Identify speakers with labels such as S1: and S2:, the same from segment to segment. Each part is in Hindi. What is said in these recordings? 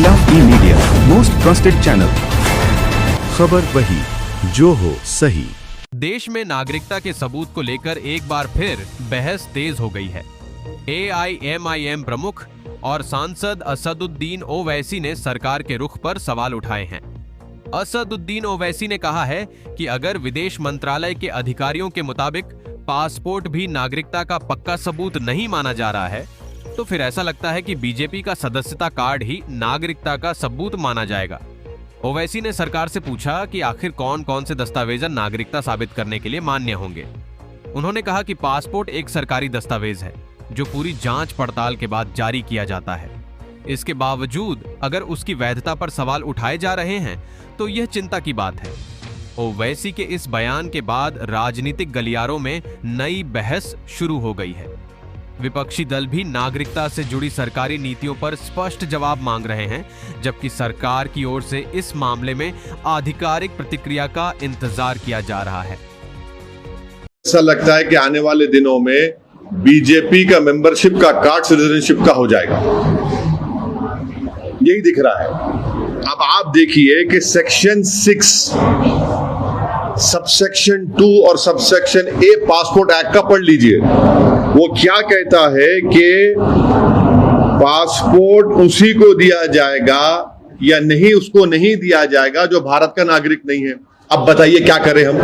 S1: इलाही मीडिया, मोस्ट ट्रस्टेड चैनल। खबर वही जो हो सही।
S2: देश में नागरिकता के सबूत को लेकर एक बार फिर बहस तेज हो गई है। AIMIM प्रमुख और सांसद असदुद्दीन ओवैसी ने सरकार के रुख पर सवाल उठाए हैं। असदुद्दीन ओवैसी ने कहा है कि अगर विदेश मंत्रालय के अधिकारियों के मुताबिक पासपोर्ट भी नागरिकता का पक्का सबूत नहीं माना जा रहा है, तो फिर ऐसा लगता है कि बीजेपी का सदस्यता कार्ड ही नागरिकता का सबूत माना जाएगा। ओवैसी ने सरकार से पूछा कि आखिर कौन कौन से दस्तावेज नागरिकता साबित करने के लिए मान्य होंगे। उन्होंने कहा कि पासपोर्ट एक सरकारी दस्तावेज है जो पूरी जांच पड़ताल के बाद जारी किया जाता है। इसके बावजूद अगर उसकी वैधता पर सवाल उठाए जा रहे हैं तो यह चिंता की बात है। ओवैसी के इस बयान के बाद राजनीतिक गलियारों में नई बहस शुरू हो गई है। विपक्षी दल भी नागरिकता से जुड़ी सरकारी नीतियों पर स्पष्ट जवाब मांग रहे हैं, जबकि सरकार की ओर से इस मामले में आधिकारिक प्रतिक्रिया का इंतजार किया जा रहा है।
S3: ऐसा लगता है कि आने वाले दिनों में बीजेपी का मेंबरशिप का कार्ड सिटीजनशिप का हो जाएगा, यही दिख रहा है। अब आप देखिए कि सेक्शन 6 सबसेक्शन 2 और सबसेक्शन A पासपोर्ट एक्ट का पढ़ लीजिए। वो क्या कहता है कि पासपोर्ट उसी को दिया जाएगा या नहीं, उसको नहीं दिया जाएगा जो भारत का नागरिक नहीं है। अब बताइए क्या करें हम?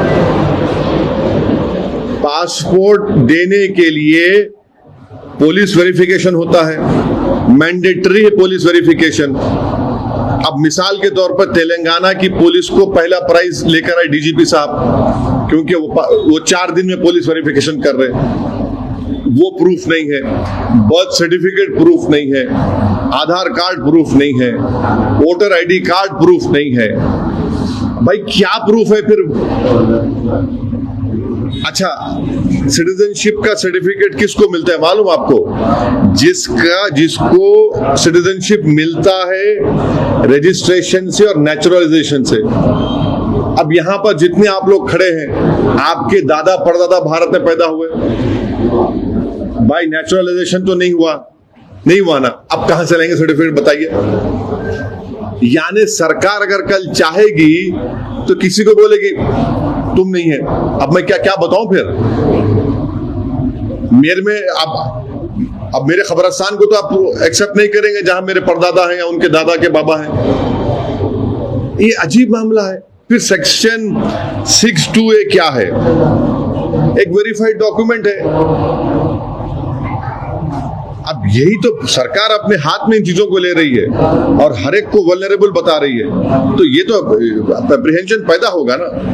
S3: पासपोर्ट देने के लिए पुलिस वेरिफिकेशन होता है, मैंडेटरी है पुलिस वेरिफिकेशन। अब मिसाल के तौर पर तेलंगाना की पुलिस को पहला प्राइज लेकर आए डीजीपी साहब, क्योंकि वो 4 दिन में पुलिस वेरिफिकेशन कर रहे हैं। वो प्रूफ नहीं है, बर्थ सर्टिफिकेट प्रूफ नहीं है, आधार कार्ड प्रूफ नहीं है, वोटर आईडी कार्ड प्रूफ नहीं है। भाई क्या प्रूफ है फिर? अच्छा, सिटीजनशिप का सर्टिफिकेट किसको मिलता है मालूम आपको? जिसको सिटीजनशिप मिलता है रजिस्ट्रेशन से और नेचुरलाइजेशन से। अब यहां पर जितने आप लोग खड़े हैं, आपके दादा परदादा भारत में पैदा हुए, भाई नेचुरलाइजेशन तो नहीं हुआ ना। अब कहां से लेंगे सर्टिफिकेट बताइए? यानी सरकार अगर कल चाहेगी तो किसी को बोलेगी तुम नहीं है। अब मैं क्या बताऊं फिर? मेरे में अब मेरे खबरस्तान को तो आप एक्सेप्ट नहीं करेंगे जहां मेरे परदादा हैं या उनके दादा के बाबा हैं। ये अजीब मामला है। फिर सेक्शन 6(2)(a) क्या है? एक वेरीफाइड डॉक्यूमेंट है। अब यही तो सरकार अपने हाथ में इन चीजों को ले रही है और हर एक को वल्नरेबल बता रही है, तो ये तो एप्रीहेंशन पैदा होगा ना।